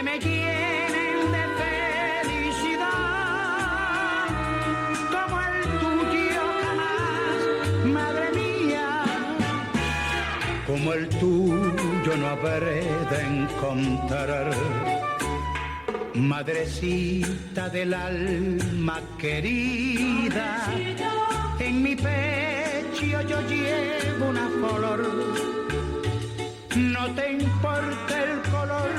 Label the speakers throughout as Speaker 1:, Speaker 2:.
Speaker 1: me llenen de felicidad como el tuyo jamás, madre mía. Como el tuyo no habré de encontrar, madrecita del alma querida. En mi pecho yo llevo una flor, no te importa el color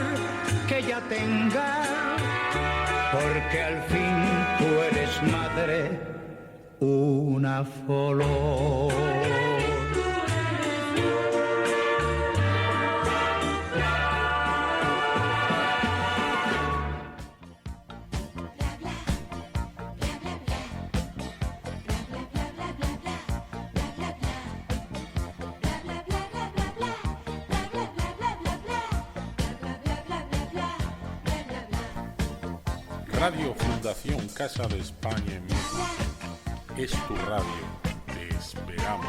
Speaker 1: que ella tenga, porque al fin tú eres madre, una flor.
Speaker 2: Radio Fundación Casa de España en México. Es tu radio. Te esperamos.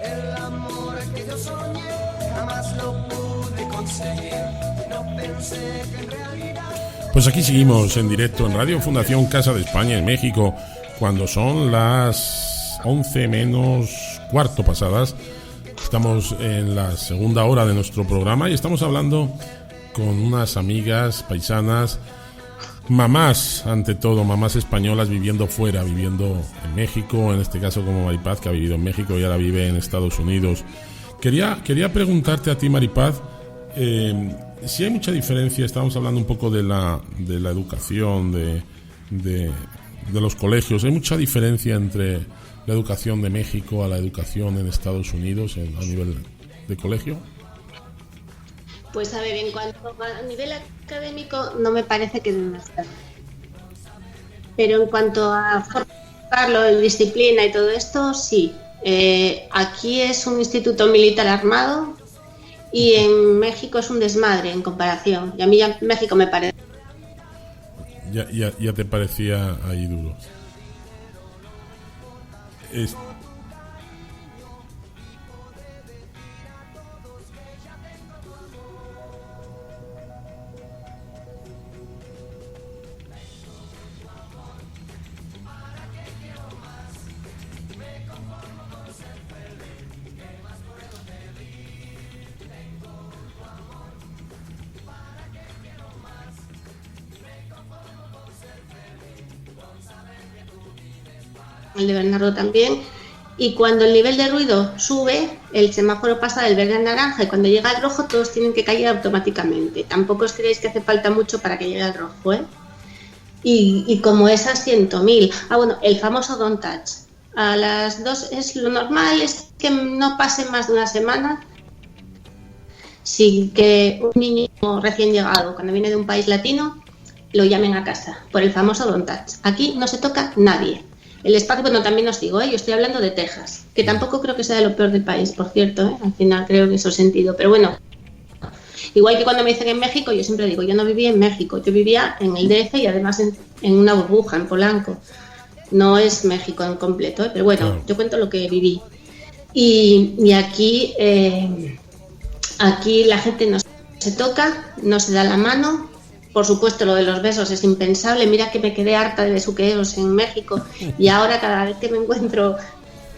Speaker 3: El amor que yo soñé jamás lo pude conseguir. No pensé que en realidad.
Speaker 2: Pues aquí seguimos en directo en Radio Fundación Casa de España en México, cuando son las 11 menos cuarto pasadas. Estamos en la segunda hora de nuestro programa y estamos hablando con unas amigas paisanas, mamás, ante todo, mamás españolas viviendo fuera, viviendo en México, en este caso como Maripaz, que ha vivido en México y ahora vive en Estados Unidos. Quería preguntarte a ti, Maripaz, si hay mucha diferencia. Estábamos hablando un poco de la educación, de los colegios. ¿Hay mucha diferencia entre la educación de México a la educación en Estados Unidos a nivel de colegio?
Speaker 4: Pues a ver, en cuanto a nivel académico no me parece que deben estar. Pero en cuanto a formarlo en disciplina y todo esto, sí. Aquí es un instituto militar armado y en México es un desmadre en comparación. Y a mí ya México me parece.
Speaker 2: Ya te parecía ahí duro.
Speaker 4: El de Bernardo también, y cuando el nivel de ruido sube, el semáforo pasa del verde al naranja y cuando llega al rojo todos tienen que caer automáticamente. Tampoco os creéis que hace falta mucho para que llegue al rojo, ¿eh? Y como es a 100.000. Bueno, el famoso Don't Touch. A las 2 es lo normal, es que no pase más de una semana sin que un niño recién llegado, cuando viene de un país latino, lo llamen a casa por el famoso Don't Touch. Aquí no se toca nadie. El espacio, bueno, también os digo, yo estoy hablando de Texas, que tampoco creo que sea lo peor del país, por cierto, al final creo que eso es sentido, pero bueno, igual que cuando me dicen en México, yo siempre digo, yo no vivía en México, yo vivía en el DF y además en una burbuja, en Polanco, no es México en completo, pero bueno, claro. Yo cuento lo que viví. Y aquí, aquí la gente no se toca, no se da la mano. Por supuesto, lo de los besos es impensable. Mira que me quedé harta de besuqueos en México y ahora cada vez que me encuentro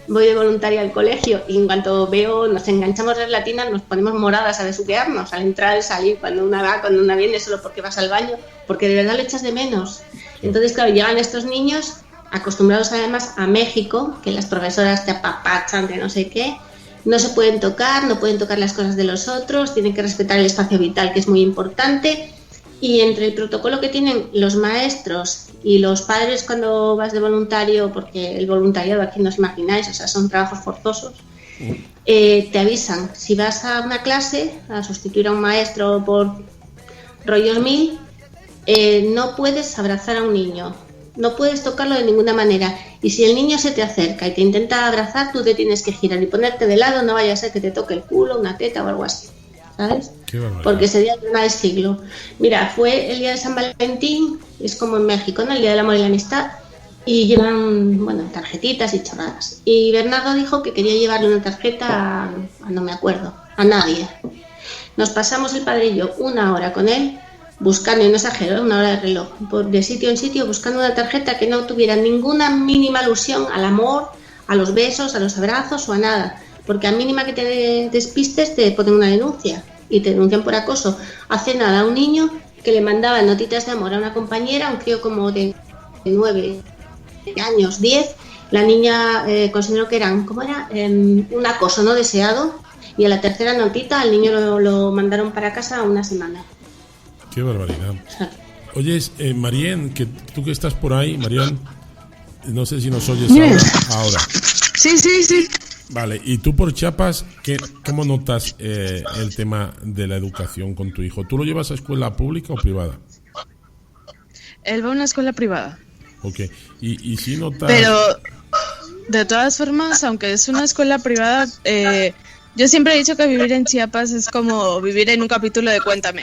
Speaker 4: voy de voluntaria al colegio y en cuanto veo, nos enganchamos las latinas, nos ponemos moradas a besuquearnos al entrar y salir, cuando una va, cuando una viene, solo porque vas al baño, porque de verdad le echas de menos. Entonces, claro, llegan estos niños acostumbrados además a México, que las profesoras te apapachan, de no sé qué, no se pueden tocar, no pueden tocar las cosas de los otros, tienen que respetar el espacio vital, que es muy importante. Y entre el protocolo que tienen los maestros y los padres cuando vas de voluntario, porque el voluntariado aquí no os imagináis, o sea, son trabajos forzosos, te avisan. Si vas a una clase a sustituir a un maestro por rollos 1000, no puedes abrazar a un niño, no puedes tocarlo de ninguna manera. Y si el niño se te acerca y te intenta abrazar, tú te tienes que girar y ponerte de lado, no vaya a ser que te toque el culo, una teta o algo así, ¿sabes? Porque sería el tema del siglo. Mira, fue el día de San Valentín, es como en México, ¿no? El día del amor y la amistad, y llevan, bueno, tarjetitas y chorradas. Y Bernardo dijo que quería llevarle una tarjeta no me acuerdo, a nadie. Nos pasamos el padre y yo 1 hora con él buscando, y no exagero, 1 hora de reloj, de sitio en sitio, buscando una tarjeta que no tuviera ninguna mínima alusión al amor, a los besos, a los abrazos o a nada. Porque a mínima que te despistes te ponen una denuncia y te denuncian por acoso. Hace nada, un niño que le mandaba notitas de amor a una compañera, un crío como de 9 años, 10, la niña consideró que eran, ¿cómo era? Un acoso no deseado, y a la tercera notita al niño lo mandaron para casa 1 semana.
Speaker 2: Qué barbaridad. Oyes, Marien, que tú que estás por ahí, Marien, no sé si nos oyes ahora.
Speaker 5: Sí.
Speaker 2: Vale, y tú por Chiapas, ¿cómo notas el tema de la educación con tu hijo? ¿Tú lo llevas a escuela pública o privada?
Speaker 5: Él va a una escuela privada.
Speaker 2: Ok, y si notas...
Speaker 5: Pero, de todas formas, aunque es una escuela privada, yo siempre he dicho que vivir en Chiapas es como vivir en un capítulo de Cuéntame.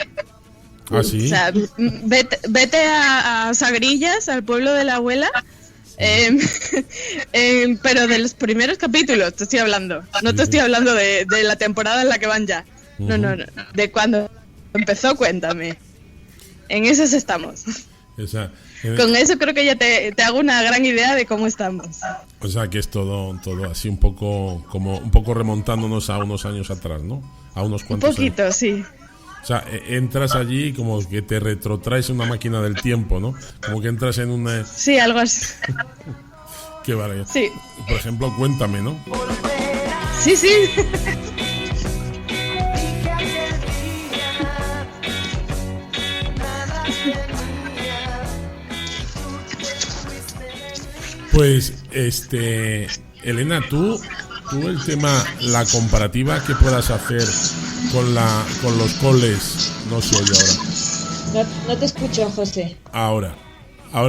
Speaker 2: ¿Ah, sí?
Speaker 5: O sea, vete a Sagrillas, al pueblo de la abuela, pero de los primeros capítulos te estoy hablando. No te estoy hablando de la temporada en la que van ya. No, de cuando empezó Cuéntame. En esos estamos. Con eso creo que ya te hago una gran idea de cómo estamos.
Speaker 2: O sea, que es todo así un poco remontándonos a unos años atrás, ¿no? A unos cuantos años.
Speaker 5: Un poquito, sí.
Speaker 2: O sea, entras allí como que te retrotraes una máquina del tiempo, ¿no? Como que entras en una...
Speaker 5: Sí, algo así.
Speaker 2: Qué vale.
Speaker 5: Sí.
Speaker 2: Por ejemplo, Cuéntame, ¿no?
Speaker 5: Sí.
Speaker 2: Pues, Elena, tú el tema, la comparativa que puedas hacer con los coles, no se oye ahora.
Speaker 6: No te escucho, José.
Speaker 2: Ahora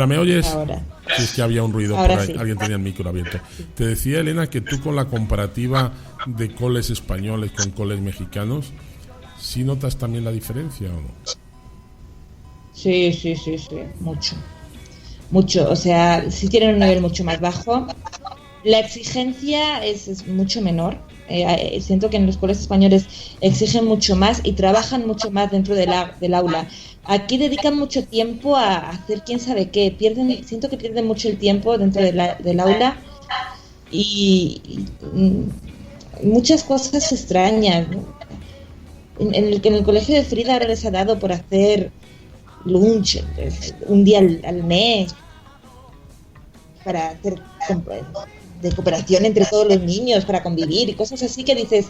Speaker 2: me oyes.
Speaker 6: Ahora.
Speaker 2: Si es que había un ruido
Speaker 6: Ahora
Speaker 2: por ahí,
Speaker 6: sí.
Speaker 2: Alguien tenía el micro abierto. Te decía, Elena, que tú con la comparativa de coles españoles con coles mexicanos, ¿sí notas también la diferencia o no?
Speaker 6: Sí, mucho, o sea, sí tienen un nivel mucho más bajo. La exigencia es mucho menor. Siento que en los colegios españoles exigen mucho más y trabajan mucho más dentro del aula. Aquí dedican mucho tiempo a hacer quién sabe qué. Siento que pierden mucho el tiempo dentro del aula y muchas cosas extrañas, ¿no? En el colegio de Frida ahora les ha dado por hacer lunch un día al mes para hacer de cooperación entre todos los niños, para convivir y cosas así que dices,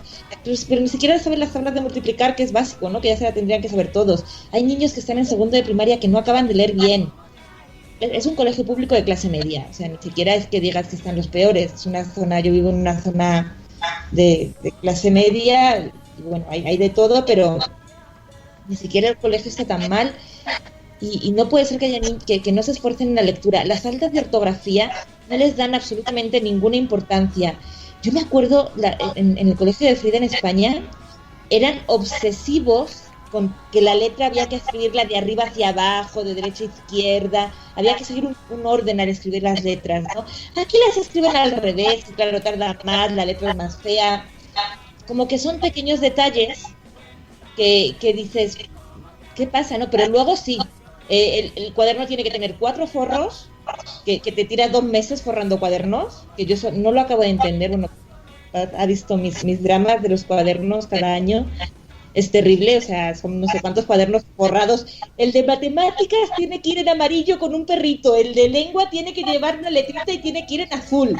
Speaker 6: pero ni siquiera saber las tablas de multiplicar, que es básico, ¿no? Que ya se la tendrían que saber todos. Hay niños que están en segundo de primaria que no acaban de leer bien. Es un colegio público de clase media, o sea, ni siquiera es que digas que están los peores. Es una zona, yo vivo en una zona de clase media, y bueno, hay de todo, pero ni siquiera el colegio está tan mal. Y no puede ser que haya niños que no se esfuercen en la lectura. Las faltas de ortografía no les dan absolutamente ninguna importancia. Yo me acuerdo, en el colegio de Frida en España, eran obsesivos con que la letra había que escribirla de arriba hacia abajo, de derecha a izquierda, había que seguir un orden al escribir las letras, ¿no? Aquí las escriben al revés, y claro, tarda más, la letra es más fea. Como que son pequeños detalles que dices, ¿qué pasa, no? Pero luego sí. El cuaderno tiene que tener 4 forros, que te tiras 2 meses forrando cuadernos, que yo no lo acabo de entender. Bueno, ha visto mis dramas de los cuadernos cada año, es terrible, o sea, son no sé cuántos cuadernos forrados. El de matemáticas tiene que ir en amarillo con un perrito, el de lengua tiene que llevar una letrita y tiene que ir en azul.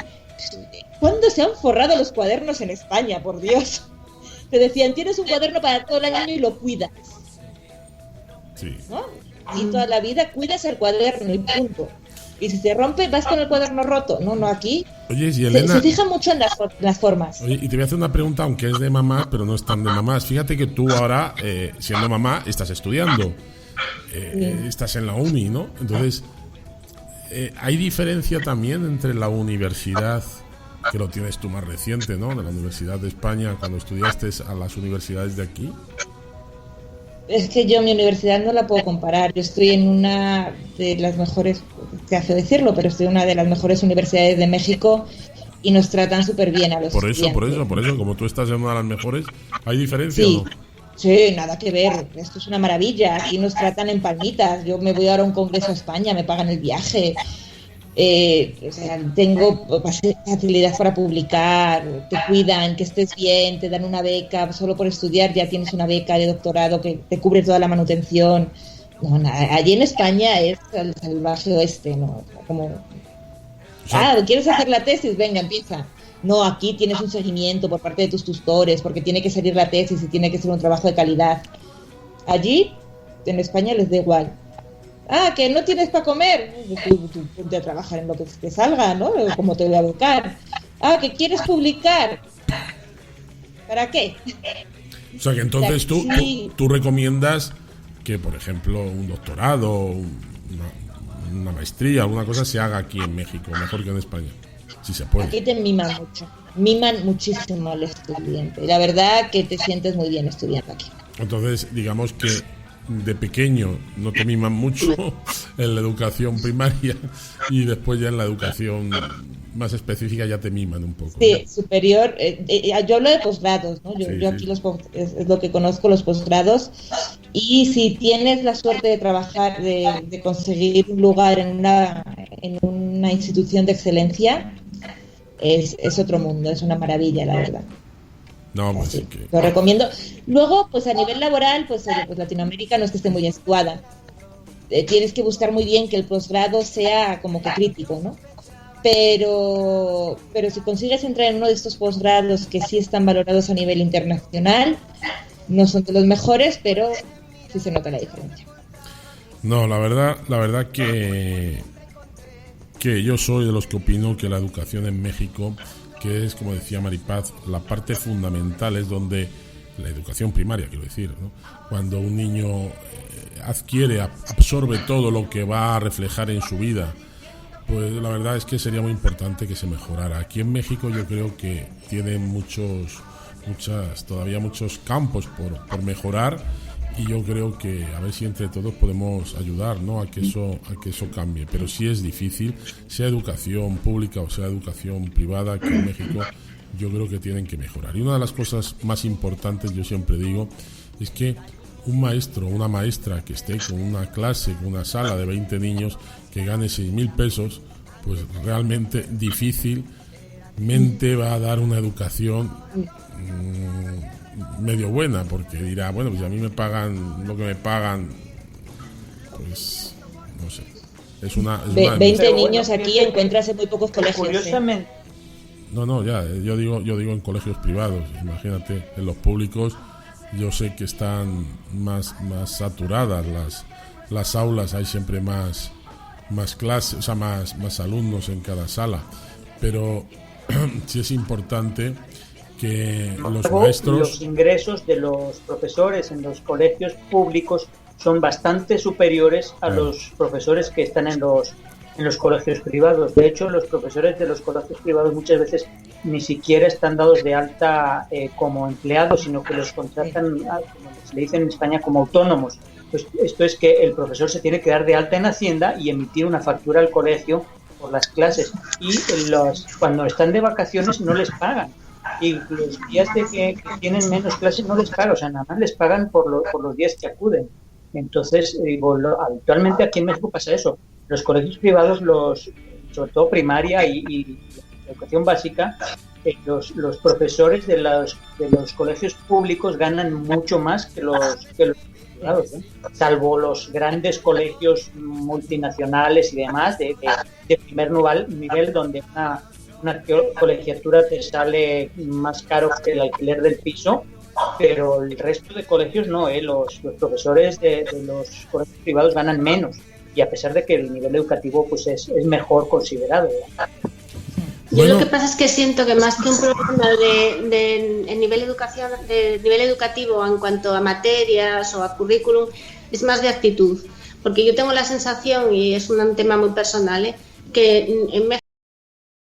Speaker 6: ¿Cuándo se han forrado los cuadernos en España, por Dios? Te decían, tienes un cuaderno para todo el año y lo cuidas.
Speaker 2: Sí.
Speaker 6: ¿No? Y toda la vida cuidas el cuaderno y punto. Y si se rompe, vas con el cuaderno roto. No, aquí.
Speaker 2: Oye, y Elena,
Speaker 6: se fija mucho en las formas.
Speaker 2: Oye, y te voy a hacer una pregunta, aunque es de mamá, pero no es tan de mamás. Fíjate que tú ahora, siendo mamá, estás estudiando. Estás en la uni, ¿no? Entonces, ¿hay diferencia también entre la universidad, que lo tienes tú más reciente, ¿no? De la Universidad de España, cuando estudiaste, a las universidades de aquí?
Speaker 6: Es que yo mi universidad no la puedo comparar. Yo estoy en una de las mejores, te hace decirlo, pero estoy en una de las mejores universidades de México y nos tratan súper bien a los estudiantes.
Speaker 2: Por eso, como tú estás en una de las mejores, ¿hay diferencia
Speaker 6: sí.
Speaker 2: o no?
Speaker 6: Sí, nada que ver. Esto es una maravilla. Aquí nos tratan en palmitas. Yo me voy ahora a un congreso a España, me pagan el viaje. O sea, tengo facilidad para publicar, te cuidan, que estés bien, te dan una beca, solo por estudiar ya tienes una beca de doctorado que te cubre toda la manutención. No, nada, allí en España es el salvaje oeste, ¿no? Como, ¿quieres hacer la tesis? Venga, empieza. No, aquí tienes un seguimiento por parte de tus tutores, porque tiene que salir la tesis y tiene que ser un trabajo de calidad. Allí, en España les da igual. Que no tienes para comer, tú ponte a trabajar en lo que te salga, ¿no? Como te voy a becar. Que quieres publicar. ¿Para qué?
Speaker 2: O sea que entonces tú recomiendas que, por ejemplo, un doctorado, una maestría, alguna cosa se haga aquí en México, mejor que en España, si se puede.
Speaker 6: Aquí te miman mucho, miman muchísimo al estudiante. La verdad que te sientes muy bien estudiando aquí.
Speaker 2: Entonces, digamos que de pequeño no te miman mucho en la educación primaria y después ya en la educación más específica ya te miman un poco.
Speaker 6: Sí, ¿no? Superior. Yo hablo de posgrados, ¿no? Yo aquí es lo que conozco, los posgrados. Y si tienes la suerte de trabajar, de conseguir un lugar en una institución de excelencia, es otro mundo, es una maravilla, la verdad.
Speaker 2: No, pues sí, que...
Speaker 6: Lo recomiendo. Luego, pues a nivel laboral, pues Latinoamérica no es que esté muy situada. Tienes que buscar muy bien que el posgrado sea como que crítico, ¿no? Pero si consigues entrar en uno de estos posgrados que sí están valorados a nivel internacional, no son de los mejores, pero sí se nota la diferencia.
Speaker 2: No, la verdad que yo soy de los que opino que la educación en México, que es, como decía Maripaz, la parte fundamental, es donde la educación primaria, quiero decir, ¿no? Cuando un niño absorbe todo lo que va a reflejar en su vida, pues la verdad es que sería muy importante que se mejorara. Aquí en México yo creo que tiene todavía muchos campos por mejorar, y yo creo que a ver si entre todos podemos ayudar, ¿no? a que eso cambie, pero sí es difícil, sea educación pública o sea educación privada, aquí en México yo creo que tienen que mejorar. Y una de las cosas más importantes, yo siempre digo, es que un maestro o una maestra que esté con una clase, con una sala de 20 niños, que gane 6.000 pesos, pues realmente difícilmente va a dar una educación medio buena, porque dirá, bueno, pues a mí me pagan lo que me pagan, pues no sé, es una
Speaker 6: 20 niños aquí encuentras en muy pocos colegios.
Speaker 7: Curiosamente.
Speaker 2: No, ya, yo digo en colegios privados, imagínate, en los públicos yo sé que están más saturadas las aulas, hay siempre más clases, o sea, más alumnos en cada sala, pero sí es importante que los
Speaker 7: ingresos de los profesores en los colegios públicos son bastante superiores a los profesores que están en los colegios privados. De hecho, los profesores de los colegios privados muchas veces ni siquiera están dados de alta como empleados, sino que los contratan, como se le dice en España, como autónomos. Pues esto es que el profesor se tiene que dar de alta en Hacienda y emitir una factura al colegio por las clases, y cuando están de vacaciones no les pagan. Y los días de que tienen menos clases no les pagan, o sea, nada más les pagan por los días que acuden. Entonces, habitualmente aquí en México pasa eso. Los colegios privados, sobre todo primaria y educación básica, los profesores de los colegios públicos ganan mucho más que los privados, ¿eh? Salvo los grandes colegios multinacionales y demás de primer nivel, donde una colegiatura te sale más caro que el alquiler del piso, pero el resto de colegios no, los profesores de los colegios privados ganan menos, y a pesar de que el nivel educativo pues es mejor considerado, ¿verdad?
Speaker 4: Yo lo que pasa es que siento que más que un problema de nivel educativo en cuanto a materias o a currículum, es más de actitud, porque yo tengo la sensación, y es un tema muy personal, que en México